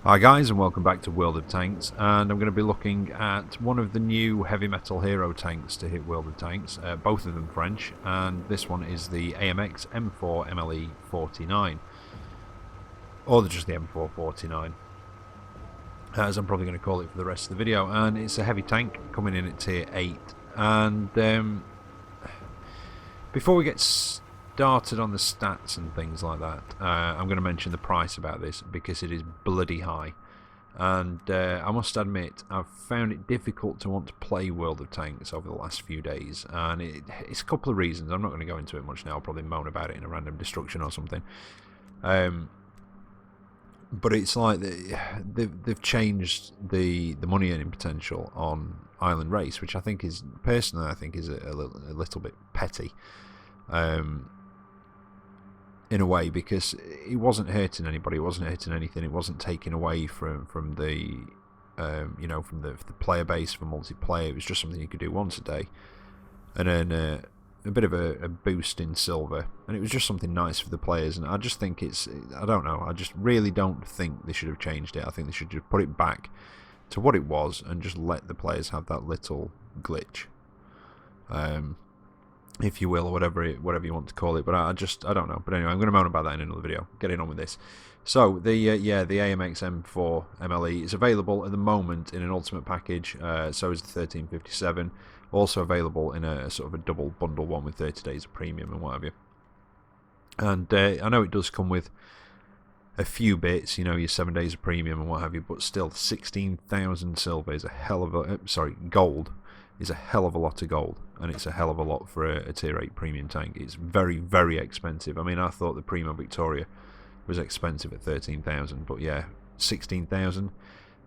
Hi guys, and welcome back to World of Tanks, and I'm going to be looking at one of the new heavy metal hero tanks to hit World of Tanks, both of them French, and this one is the AMX M4 MLE 49, or just the M4 49, as I'm probably going to call it for the rest of the video. And it's a heavy tank coming in at tier 8, and before we get started on the stats and things like that, I'm going to mention the price about this because it is bloody high, and I must admit I've found it difficult to want to play World of Tanks over the last few days, and it's a couple of reasons. I'm not going to go into it much now. I'll probably moan about it in a random destruction or something, but it's like they've changed the money earning potential on Island Race, which I think is, personally, I think is a little bit petty. In a way, because it wasn't hurting anybody, it wasn't hurting anything, it wasn't taking away from the you know, from the player base for multiplayer. It was just something you could do once a day and earn a bit of a boost in silver, and it was just something nice for the players. And I just think I don't know, I just really don't think they should have changed it. I think they should just put it back to what it was and just let the players have that little glitch, if you will, or whatever you want to call it. But I don't know. But anyway, I'm going to moan about that in another video. Getting on with this. So the AMX M4 MLE is available at the moment in an ultimate package. So is the 1357. Also available in a sort of a double bundle one with 30 days of premium and what have you. And I know it does come with a few bits, you know, your 7 days of premium and what have you. But still, 16,000 silver is a hell of a gold is a hell of a lot of gold, and it's a hell of a lot for a tier 8 premium tank. It's very, very expensive. I mean, I thought the Primo Victoria was expensive at 13,000, but yeah, 16,000,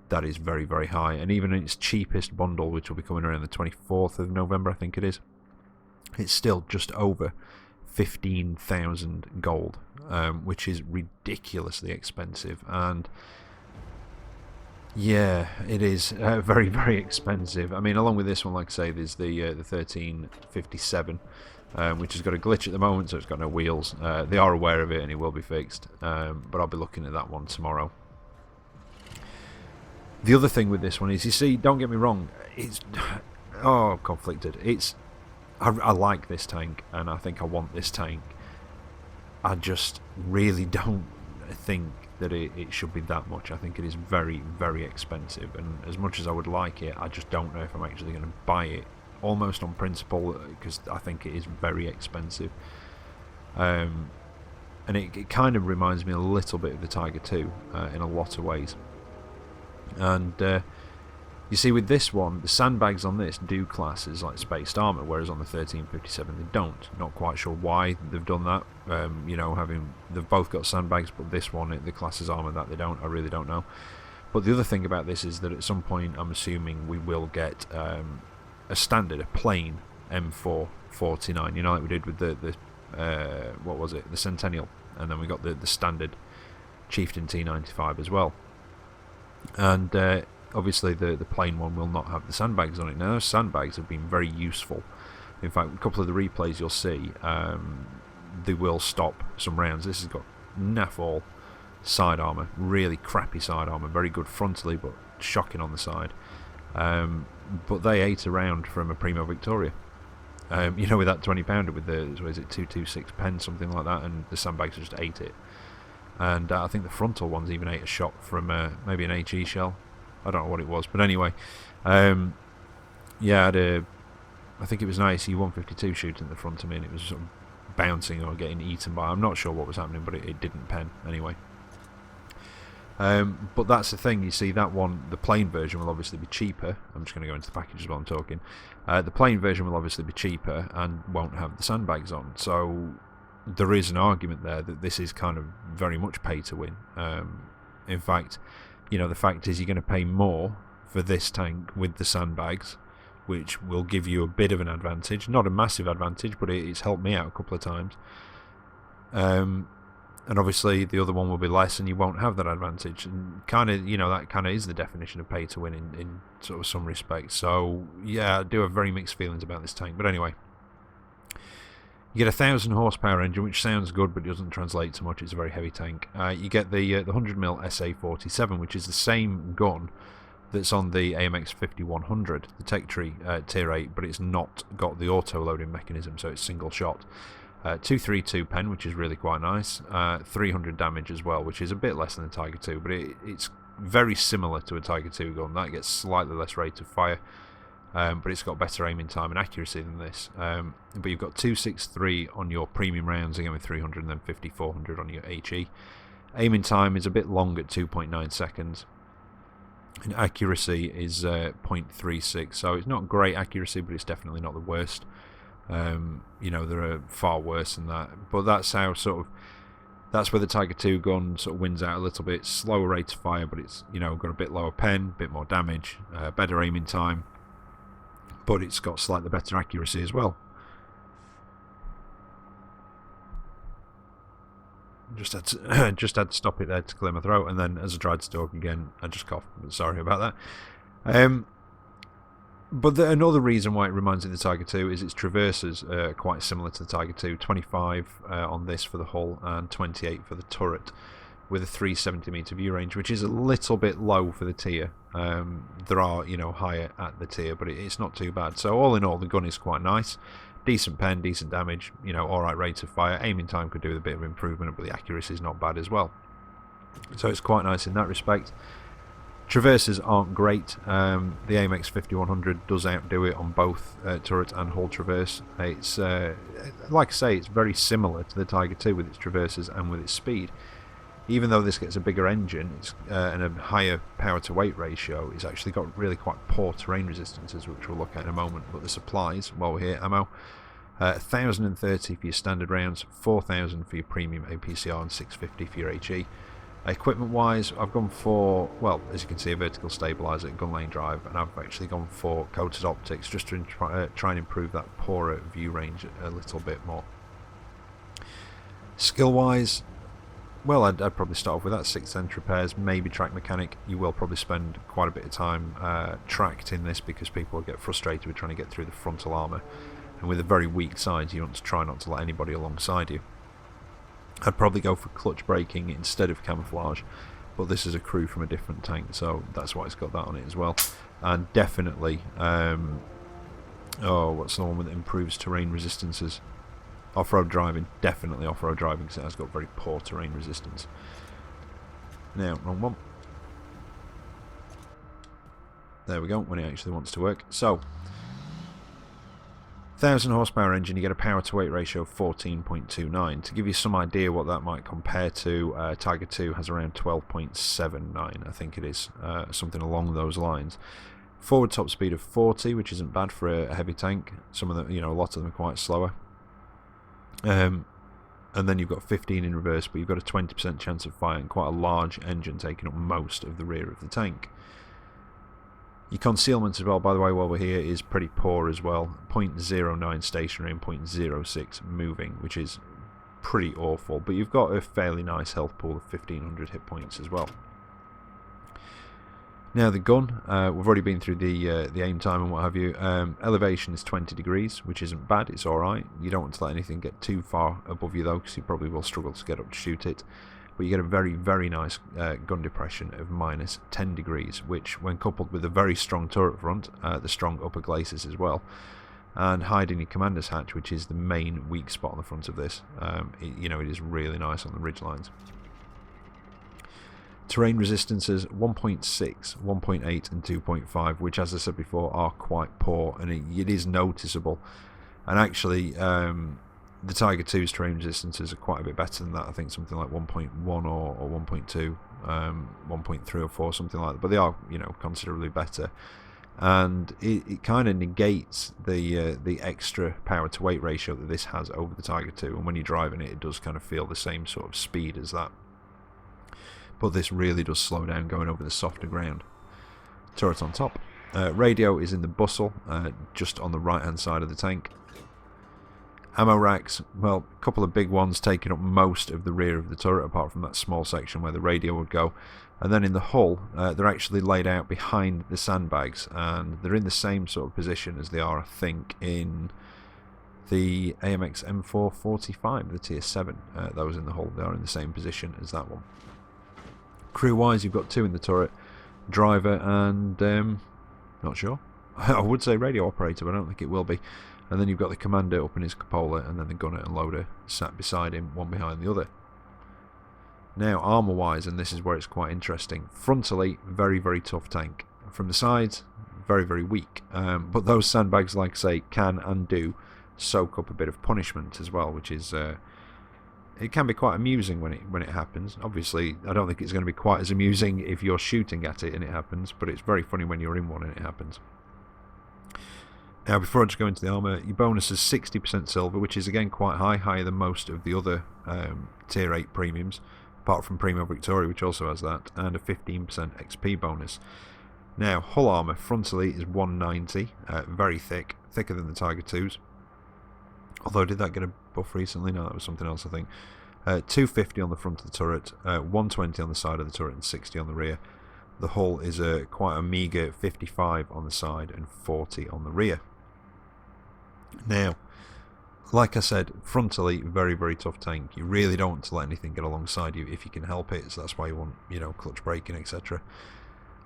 that is very, very high. And even in its cheapest bundle, which will be coming around the 24th of November, I think it is, it's still just over 15,000 gold, which is ridiculously expensive. And yeah, it is very, very expensive. I mean, along with this one, like I say, there's the 1357, which has got a glitch at the moment, so it's got no wheels. They are aware of it, and it will be fixed, but I'll be looking at that one tomorrow. The other thing with this one is, you see, don't get me wrong, it's conflicted. I like this tank, and I think I want this tank. I just really don't think that it should be that much. I think it is very, very expensive, and as much as I would like it, I just don't know if I'm actually going to buy it, almost on principle, because I think it is very expensive. And it kind of reminds me a little bit of the Tiger 2 in a lot of ways. And you see, with this one, the sandbags on this do class as like spaced armor, whereas on the 1357 they don't. Not quite sure why they've done that. You know, they've both got sandbags, but this one, the class is armor, that they don't. I really don't know. But the other thing about this is that at some point, I'm assuming we will get a standard, a plain M4 49. You know, like we did with the what was it, the Centennial, and then we got the standard Chieftain T95 as well. And obviously the plain one will not have the sandbags on it. Now, those sandbags have been very useful. In fact, a couple of the replays you'll see, they will stop some rounds. This has got naff all side armour, really crappy side armour, very good frontally but shocking on the side. But they ate a round from a Primo Victoria. You know, with that 20 pounder with the, what is it, 226 pence, something like that, and the sandbags just ate it. And I think the frontal ones even ate a shot from maybe an HE shell. I don't know what it was, but anyway, yeah, I think it was an IC 152 shooting at the front of me, and it was sort of bouncing or getting eaten by. I'm not sure what was happening, but it didn't pen anyway. But that's the thing, you see, that one, the plain version will obviously be cheaper. I'm just going to go into the package while I'm talking. The plain version will obviously be cheaper and won't have the sandbags on, so there is an argument there that this is kind of very much pay to win. In fact, you know, the fact is you're going to pay more for this tank with the sandbags, which will give you a bit of an advantage. Not a massive advantage, but it's helped me out a couple of times. And obviously the other one will be less, and you won't have that advantage. And kind of, you know, that kind of is the definition of pay to win in sort of some respects. So yeah, I do have very mixed feelings about this tank. But anyway, You get a 1,000 horsepower engine, which sounds good but doesn't translate to much. It's a very heavy tank. You get the 100mm SA-47, which is the same gun that's on the AMX 5100, the Tech Tree Tier 8, but it's not got the auto-loading mechanism, so it's single shot. 232 pen, which is really quite nice. 300 damage as well, which is a bit less than the Tiger 2, but it's very similar to a Tiger 2 gun. That gets slightly less rate of fire, but it's got better aiming time and accuracy than this. But you've got 263 on your premium rounds, again with 300, and then 5400 on your HE. Aiming time is a bit long at 2.9 seconds. And accuracy is 0.36, so it's not great accuracy, but it's definitely not the worst. You know, there are far worse than that, but that's how that's where the Tiger 2 gun sort of wins out a little bit. Slower rate of fire, but it's, you know, got a bit lower pen, bit more damage, better aiming time, but it's got slightly better accuracy as well. Just had to stop it there to clear my throat, and then as I tried to talk again, I just coughed. Sorry about that. But another reason why it reminds me of the Tiger 2 is its traverses are quite similar to the Tiger 2. 25 on this for the hull and 28 for the turret, with a 370 meter view range, which is a little bit low for the tier. There are, you know, higher at the tier, but it's not too bad. So all in all, the gun is quite nice. Decent pen, decent damage, you know, alright rate of fire. Aiming time could do with a bit of improvement, but the accuracy is not bad as well. So it's quite nice in that respect. Traverses aren't great. The AMX 5100 does outdo it on both turret and hull traverse. It's like I say, it's very similar to the Tiger 2 with its traverses and with its speed. Even though this gets a bigger engine and a higher power to weight ratio, it's actually got really quite poor terrain resistances, which we'll look at in a moment. But the supplies, while we're here, ammo, 1,030 for your standard rounds, 4,000 for your premium APCR, and 650 for your HE. Equipment wise, I've gone for, well, as you can see, a vertical stabilizer, gun lane drive, and I've actually gone for coated optics just to try and improve that poorer view range a little bit more. Skill wise, well, I'd probably start off with that 6th sense repairs, maybe track mechanic. You will probably spend quite a bit of time tracked in this, because people will get frustrated with trying to get through the frontal armour, and with a very weak side you want to try not to let anybody alongside you. I'd probably go for clutch braking instead of camouflage, but this is a crew from a different tank, so that's why it's got that on it as well. And definitely, what's the one that improves terrain resistances? Off-road driving, definitely off-road driving, because it has got very poor terrain resistance. Now, wrong one. There we go, when it actually wants to work. So, 1,000 horsepower engine, you get a power to weight ratio of 14.29. To give you some idea what that might compare to, Tiger 2 has around 12.79, I think it is, something along those lines. Forward top speed of 40, which isn't bad for a heavy tank. Some of them, you know, a lot of them are quite slower. And then you've got 15 in reverse, but you've got a 20% chance of fire, and quite a large engine taking up most of the rear of the tank. Your concealment as well, by the way, while we're here, is pretty poor as well. 0.09 stationary and 0.06 moving, which is pretty awful. But you've got a fairly nice health pool of 1,500 hit points as well. Now the gun, we've already been through the aim time and what have you. Elevation is 20 degrees, which isn't bad, it's alright. You don't want to let anything get too far above you though, because you probably will struggle to get up to shoot it. But you get a very, very nice gun depression of -10 degrees, which, when coupled with a very strong turret front, the strong upper Glacis as well, and hiding your commander's hatch, which is the main weak spot on the front of this, it is really nice on the ridge lines. Terrain resistances 1.6, 1.8 and 2.5, which, as I said before, are quite poor, and it is noticeable. And actually, the Tiger 2's terrain resistances are quite a bit better than that. I think something like 1.1 or 1.2, 1.3 or 4, something like that. But they are, considerably better. And it kind of negates the extra power to weight ratio that this has over the Tiger 2. And when you're driving it, it does kind of feel the same sort of speed as that. But this really does slow down going over the softer ground. Turret on top. Radio is in the bustle, just on the right hand side of the tank. Ammo racks, well, a couple of big ones taking up most of the rear of the turret, apart from that small section where the radio would go. And then in the hull, they're actually laid out behind the sandbags, and they're in the same sort of position as they are, I think, in the AMX M4 45, the tier 7. Those in the hull, they are in the same position as that one. Crew-wise, you've got 2 in the turret, driver and, not sure. I would say radio operator, but I don't think it will be. And then you've got the commander up in his cupola, and then the gunner and loader sat beside him, one behind the other. Now, armour-wise, and this is where it's quite interesting, frontally, very, very tough tank. From the sides, very, very weak. But those sandbags, like I say, can and do soak up a bit of punishment as well, which is... it can be quite amusing when it happens. Obviously, I don't think it's going to be quite as amusing if you're shooting at it and it happens, but it's very funny when you're in one and it happens. Now, before I just go into the armour, your bonus is 60% silver, which is again quite high, higher than most of the other tier 8 premiums, apart from Primo Victoria, which also has that, and a 15% XP bonus. Now, hull armour frontally is 190, very thick, thicker than the Tiger 2s. Although, did that get a buff recently? No, that was something else, I think. 250 on the front of the turret, 120 on the side of the turret, and 60 on the rear. The hull is quite a meagre 55 on the side and 40 on the rear. Now, like I said, frontally, very, very tough tank. You really don't want to let anything get alongside you if you can help it, so that's why you want, clutch braking, etc.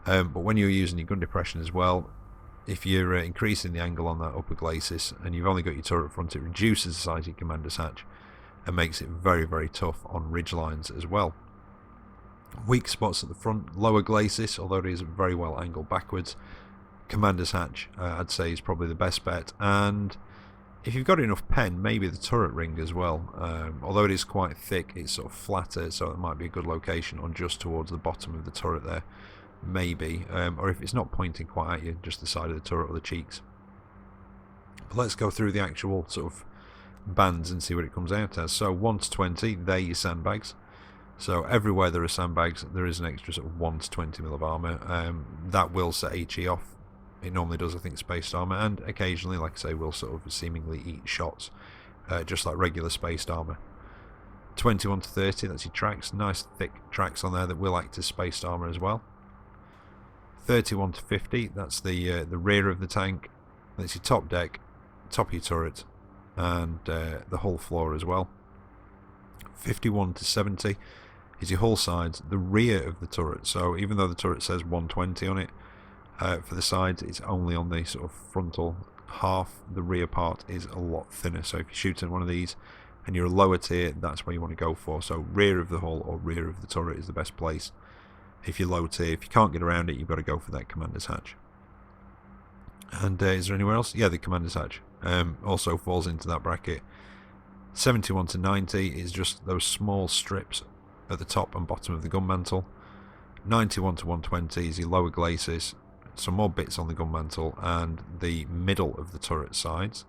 But when you're using your gun depression as well, if you're increasing the angle on that upper Glacis and you've only got your turret front, it reduces the size of your commander's hatch and makes it very, very tough on ridge lines as well. Weak spots at the front, lower Glacis, although it is very well angled backwards. Commander's hatch, I'd say, is probably the best bet, and if you've got enough pen, maybe the turret ring as well. Although it is quite thick, it's sort of flatter, so it might be a good location on just towards the bottom of the turret there. Maybe, or if it's not pointing quite at you, just the side of the turret or the cheeks. But let's go through the actual sort of bands and see what it comes out as. So 1 to 20, they're your sandbags. So everywhere there are sandbags, there is an extra sort of 1 to 20 mil of armour. That will set HE off. It normally does, I think, spaced armour, and occasionally, like I say, will sort of seemingly eat shots, just like regular spaced armour. 21 to 30, that's your tracks. Nice thick tracks on there that will act as spaced armour as well. 31 to 50, that's the rear of the tank. That's your top deck, top of your turret, and the hull floor as well. 51 to 70 is your hull sides, the rear of the turret. So even though the turret says 120 on it, for the sides it's only on the sort of frontal half. The rear part is a lot thinner, so if you're shooting one of these and you're a lower tier, that's where you want to go for. So rear of the hull or rear of the turret is the best place. If you're low tier, if you can't get around it, you've got to go for that commander's hatch. And is there anywhere else? Yeah, the commander's hatch also falls into that bracket. 71 to 90 is just those small strips at the top and bottom of the gun mantle. 91 to 120 is your lower Glacis, some more bits on the gun mantle and the middle of the turret sides.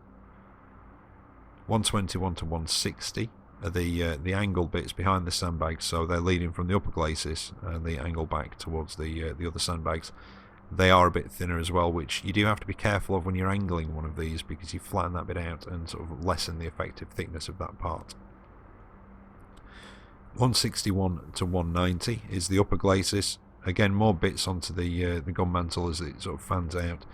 121 to 160 are the angled bits behind the sandbags, so they're leading from the upper Glacis and the angle back towards the other sandbags. They are a bit thinner as well, which you do have to be careful of when you're angling one of these, because you flatten that bit out and sort of lessen the effective thickness of that part. 161 to 190 is the upper Glacis. Again, more bits onto the gun mantle as it sort of fans out,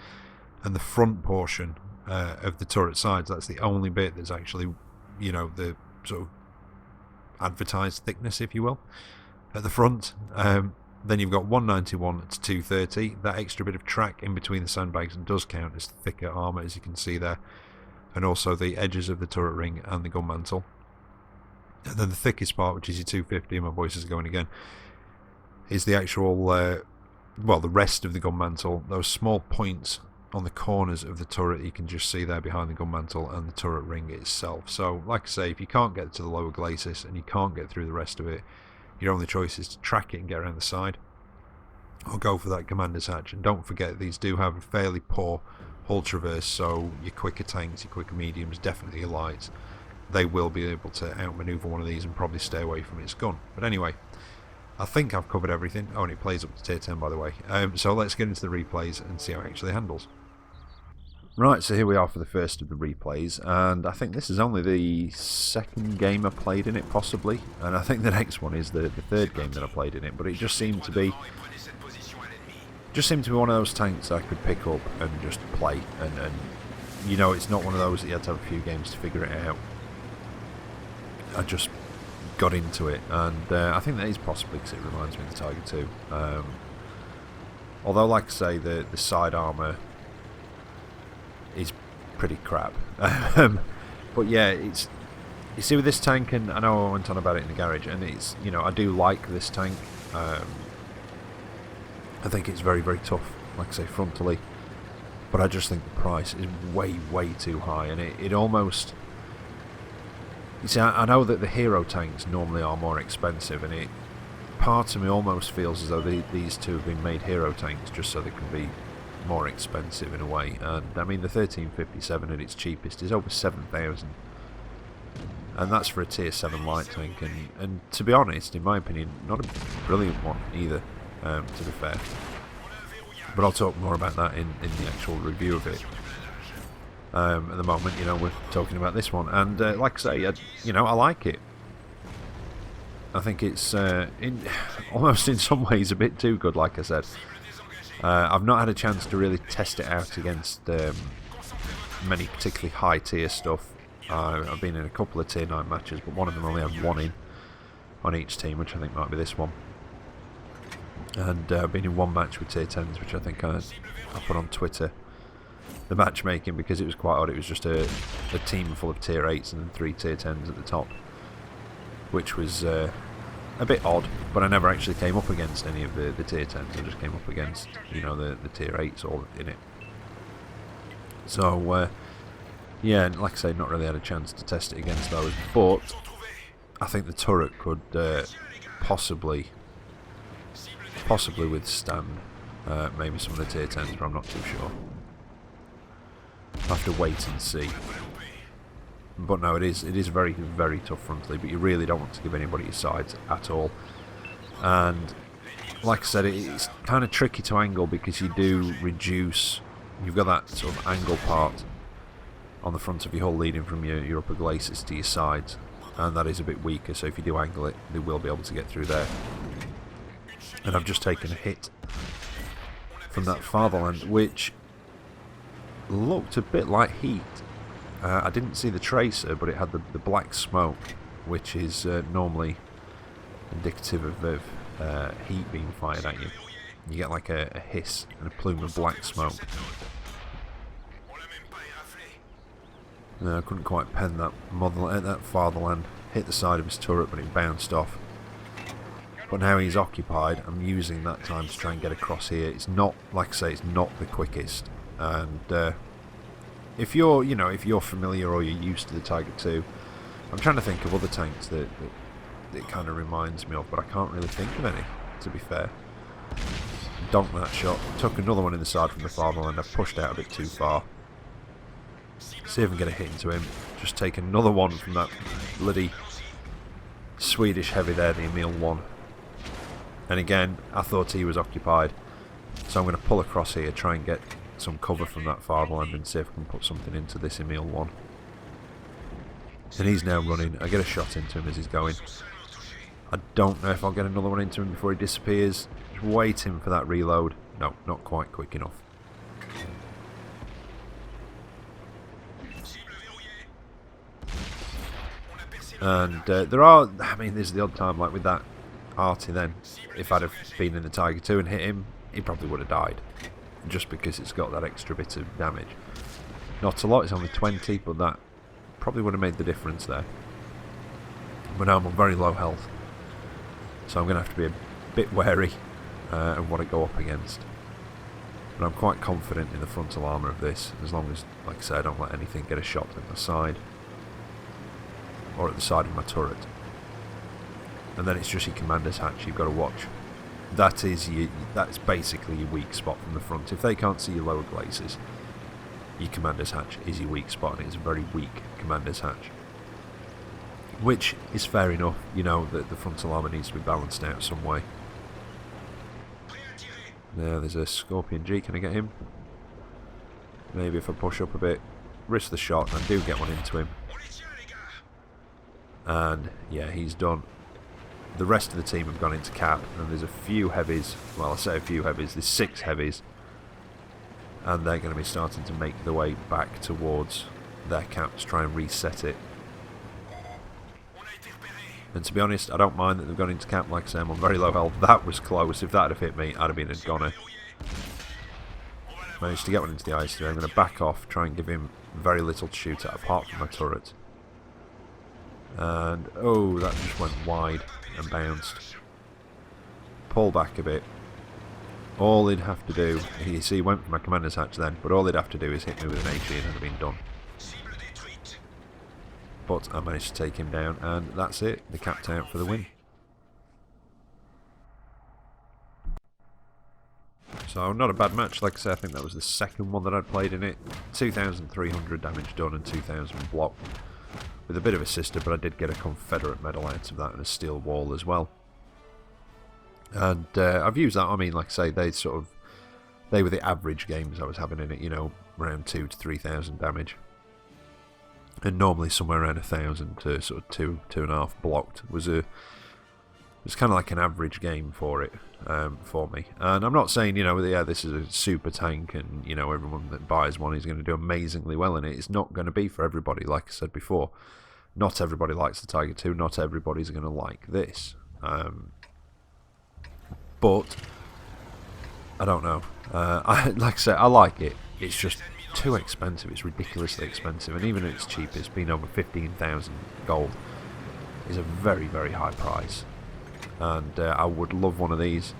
and the front portion of the turret sides. That's the only bit that's actually, the sort of advertised thickness, if you will, at the front. Then you've got 191 to 230. That extra bit of track in between the sandbags does count as thicker armour, as you can see there, and also the edges of the turret ring and the gun mantle. And then the thickest part, which is your 250, my voice is going again, is the actual, the rest of the gun mantle. Those small points on the corners of the turret you can just see there behind the gun mantle and the turret ring itself. So, like I say, if you can't get to the lower Glacis and you can't get through the rest of it, your only choice is to track it and get around the side, or go for that commander's hatch. And don't forget, these do have a fairly poor hull traverse, so your quicker tanks, your quicker mediums, definitely your lights, they will be able to outmaneuver one of these and probably stay away from its gun. But anyway, I think I've covered everything. Oh, and it plays up to tier 10, by the way. So let's get into the replays and see how it actually handles. Right, so here we are for the first of the replays, and I think this is only the second game I played in it, possibly, and I think the next one is the third game that I played in it, but it just seemed to be one of those tanks I could pick up and just play and you know, it's not one of those that you had to have a few games to figure it out. I just got into it, and I think that is possibly because it reminds me of the Tiger 2. Although, like I say, the side armour is pretty crap. But yeah, it's, you see with this tank, and I know I went on about it in the garage, and it's, you know, I do like this tank. I think it's very, very tough, like I say, frontally. But I just think the price is way, way too high, and it almost... You see, I know that the hero tanks normally are more expensive, and part of me almost feels as though these two have been made hero tanks just so they can be more expensive in a way. And I mean, the 1357 at its cheapest is over 7,000, and that's for a tier 7 light tank. And to be honest, in my opinion, not a brilliant one either. To be fair. But I'll talk more about that in the actual review of it. At the moment, you know, we're talking about this one, and like I say, you know, I like it. I think it's almost in some ways a bit too good, like I said. I've not had a chance to really test it out against many particularly high tier stuff. I've been in a couple of tier 9 matches, but one of them only had one in on each team, which I think might be this one. And I've been in one match with tier 10s, which I think I put on Twitter. The matchmaking, because it was quite odd, it was just a team full of tier 8s and then 3 tier 10s at the top, which was a bit odd, but I never actually came up against any of the tier 10s. I just came up against, you know, the tier 8s all in it. So yeah, like I say, not really had a chance to test it against those, but I think the turret could possibly withstand maybe some of the tier 10s, but I'm not too sure. I'll have to wait and see. But no, it is very, very tough frontally, but you really don't want to give anybody your sides at all. And like I said, it's kind of tricky to angle because you do reduce, you've got that sort of angle part on the front of your hull leading from your upper glacis to your sides, and that is a bit weaker, so if you do angle it, they will be able to get through there. And I've just taken a hit from that fatherland, which looked a bit like heat. I didn't see the tracer, but it had the black smoke, which is normally indicative of heat being fired at you. You get like a hiss and a plume of black smoke. No, I couldn't quite pen that fatherland. Hit the side of his turret, but it bounced off. But now he's occupied, I'm using that time to try and get across here. It's not, like I say, it's not the quickest. And if you're, you know, if you're familiar or you're used to the Tiger 2, I'm trying to think of other tanks that it kind of reminds me of, but I can't really think of any, to be fair. Donked that shot, took another one in the side from the fatherland. I've pushed out a bit too far. See if I can get a hit into him. Just take another one from that bloody Swedish heavy there, the Emil 1. And again, I thought he was occupied, so I'm going to pull across here, try and get some cover from that fatherland and see if I can put something into this Emil 1. And he's now running. I get a shot into him as he's going. I don't know if I'll get another one into him before he disappears. Just waiting for that reload. No, not quite quick enough. And there are, I mean, there's the odd time, like with that Arty then, if I'd have been in the Tiger 2 and hit him, he probably would have died. Just because it's got that extra bit of damage. Not a lot, it's only 20, but that probably would have made the difference there. But now I'm on very low health, so I'm going to have to be a bit wary of what I go up against. But I'm quite confident in the frontal armour of this, as long as, like I say, I don't let anything get a shot at my side. Or at the side of my turret. And then it's just your commander's hatch you've got to watch. That's basically your weak spot from the front. If they can't see your lower glacis, your commander's hatch is your weak spot, and it's a very weak commander's hatch. Which is fair enough, you know, that the frontal armour needs to be balanced out some way. Now there's a Scorpion G, can I get him? Maybe if I push up a bit, risk the shot, and I do get one into him. And yeah, he's done. The rest of the team have gone into cap, and there's a few heavies. Well, I say a few heavies, there's 6 heavies and they're going to be starting to make their way back towards their cap to try and reset it. And to be honest, I don't mind that they've gone into cap. Like I say, I'm on very low health. That was close. If that had hit me, I'd have been a goner. Managed to get one into the eyes today. I'm going to back off, try and give him very little to shoot at apart from my turret. And, oh, that just went wide and bounced. Pull back a bit. All he'd have to do, you see, he went for my commander's hatch then, but all he'd have to do is hit me with an HE and I'd have been done. But I managed to take him down, and that's it. The cap's out for the win. So, not a bad match. Like I said, I think that was the second one that I'd played in it. 2,300 damage done and 2,000 blocked. With a bit of a sister, but I did get a Confederate medal out of that and a steel wall as well. And I've used that. I mean, like I say, they were the average games I was having in it, you know, around 2,000 to 3,000 damage. And normally somewhere around 1,000 to sort of 2.5 blocked was kind of like an average game for it, for me. And I'm not saying, you know, yeah, this is a super tank and, you know, everyone that buys one is going to do amazingly well in it. It's not going to be for everybody, like I said before. Not everybody likes the Tiger 2, not everybody's going to like this. But I don't know. Like I said, I like it. It's just too expensive. It's ridiculously expensive, and even at its cheapest, being over 15,000 gold, is a very, very high price. And I would love one of these.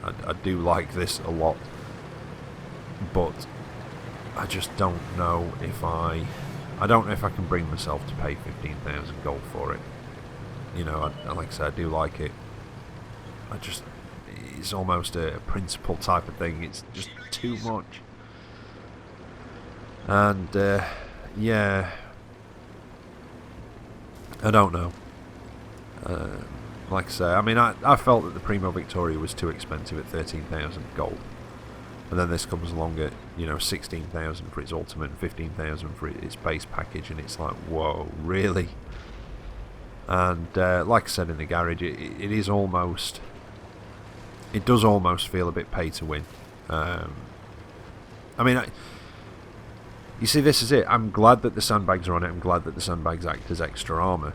I do like this a lot, but I just don't know if I don't know if I can bring myself to pay 15,000 gold for it. You know, like I said, I do like it. It's almost a principle type of thing. It's just too much. And yeah, I don't know. Like I say, I mean, I felt that the Primo Victoria was too expensive at 13,000 gold, and then this comes along at, you know, 16,000 for its ultimate and 15,000 for its base package, and it's like, whoa, really? And like I said in the garage, it is almost, it does almost feel a bit pay to win. I mean, you see, this is it. I'm glad that the sandbags are on it. I'm glad that the sandbags act as extra armour.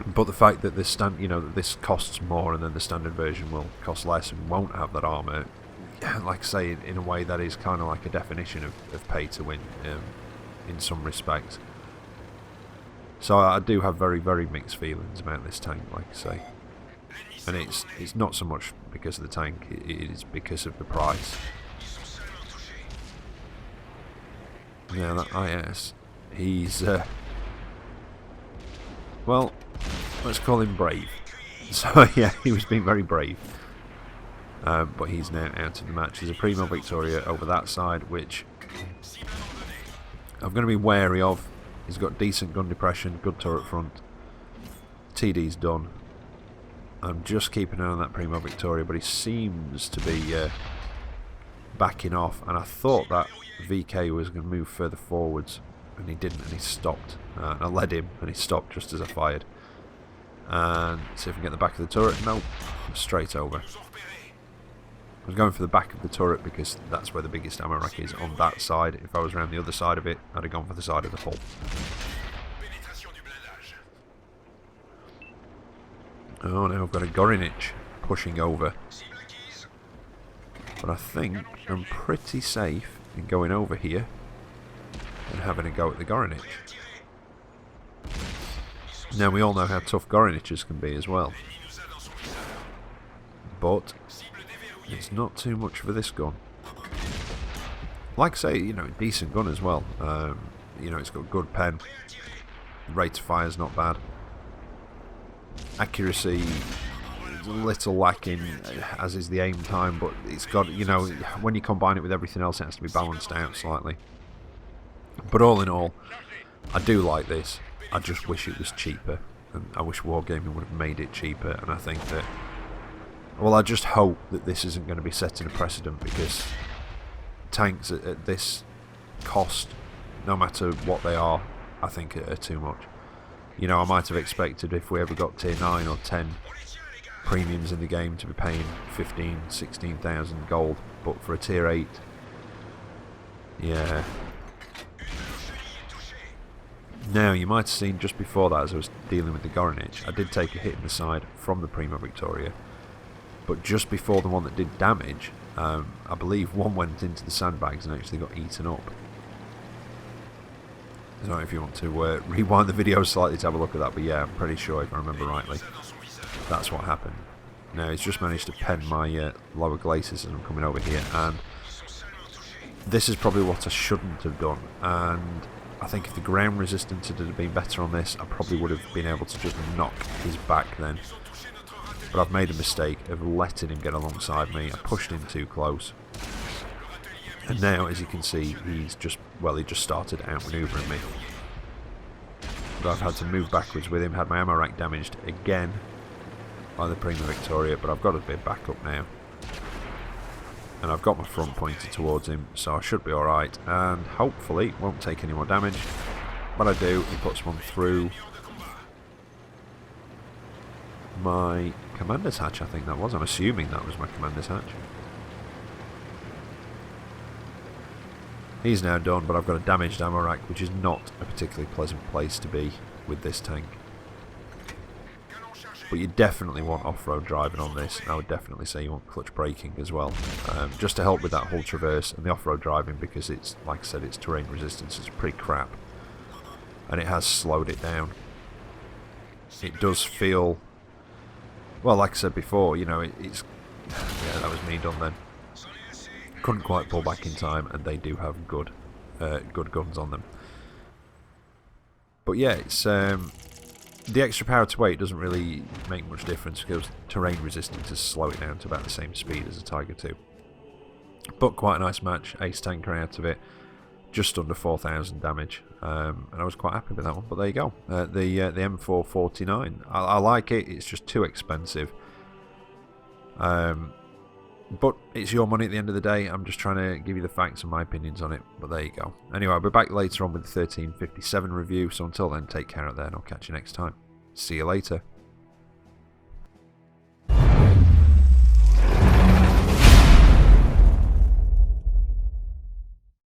But the fact that this that this costs more, and then the standard version will cost less and won't have that armour, like I say, in a way that is kind of like a definition of pay to win, in some respects. So I do have very, very mixed feelings about this tank, like I say. And it's not so much because of the tank, it is because of the price. Now that IS, he's, well, let's call him brave. So yeah, he was being very brave. But he's now out of the match. There's a Primo Victoria over that side, which I'm going to be wary of. He's got decent gun depression, good turret front. TD's done. I'm just keeping an eye on that Primo Victoria, but he seems to be backing off, and I thought that VK was going to move further forwards, and he didn't, and he stopped. And I led him, and he stopped just as I fired. And see if I can get the back of the turret. No, straight over. I was going for the back of the turret because that's where the biggest ammo rack is, on that side. If I was around the other side of it, I'd have gone for the side of the hull. Oh, now I've got a Gorinich pushing over. But I think I'm pretty safe in going over here and having a go at the Gorinich. Now, we all know how tough Goriniches can be as well. But it's not too much for this gun. Like I say, you know, decent gun as well. You know, it's got good pen. Rate of fire is not bad. Accuracy is a little lacking, as is the aim time, but it's got, you know, when you combine it with everything else, it has to be balanced out slightly. But all in all, I do like this. I just wish it was cheaper, and I wish Wargaming would have made it cheaper. And I think that, well, I just hope that this isn't going to be setting a precedent, because tanks at this cost, no matter what they are, I think are too much. You know, I might have expected, if we ever got tier 9 or 10 premiums in the game, to be paying 15,000, 16,000 gold, but for a tier 8 Yeah. Now, you might have seen just before that, as I was dealing with the Gorinich, I did take a hit in the side from the Prima Victoria. But just before the one that did damage, I believe one went into the sandbags and actually got eaten up. I don't know if you want to rewind the video slightly to have a look at that, but yeah, I'm pretty sure, if I remember rightly, that's what happened. Now, it's just managed to pen my lower Glacis as I'm coming over here, and this is probably what I shouldn't have done, and I think if the ground resistance had been better on this, I probably would have been able to just knock his back then. But I've made a mistake of letting him get alongside me. I pushed him too close. And now, as you can see, he's just, well, he just started outmaneuvering me. But I've had to move backwards with him, had my ammo rack damaged again by the Prima Victoria, but I've got a bit back up now. And I've got my front pointed towards him, so I should be alright, and hopefully won't take any more damage. But I do, he puts one through my commander's hatch, I think that was. I'm assuming that was my commander's hatch. He's now done, but I've got a damaged ammo rack, which is not a particularly pleasant place to be with this tank. But you definitely want off-road driving on this, and I would definitely say you want clutch braking as well, just to help with that whole traverse and the off-road driving, because it's, like I said, its terrain resistance is pretty crap, and it has slowed it down. It does feel, well, like I said before, you know, it's, yeah, that was me done then. Couldn't quite pull back in time, and they do have good guns on them. But yeah, it's the extra power to weight doesn't really make much difference, because terrain resistance is slow it down to about the same speed as a Tiger 2. But quite a nice match, ace tanker out of it, just under 4,000 damage, and I was quite happy with that one. But there you go, the M4 49. I like it. It's just too expensive. But it's your money at the end of the day. I'm just trying to give you the facts and my opinions on it. But there you go. Anyway, I'll be back later on with the 1357 review. So until then, take care out there, and I'll catch you next time. See you later.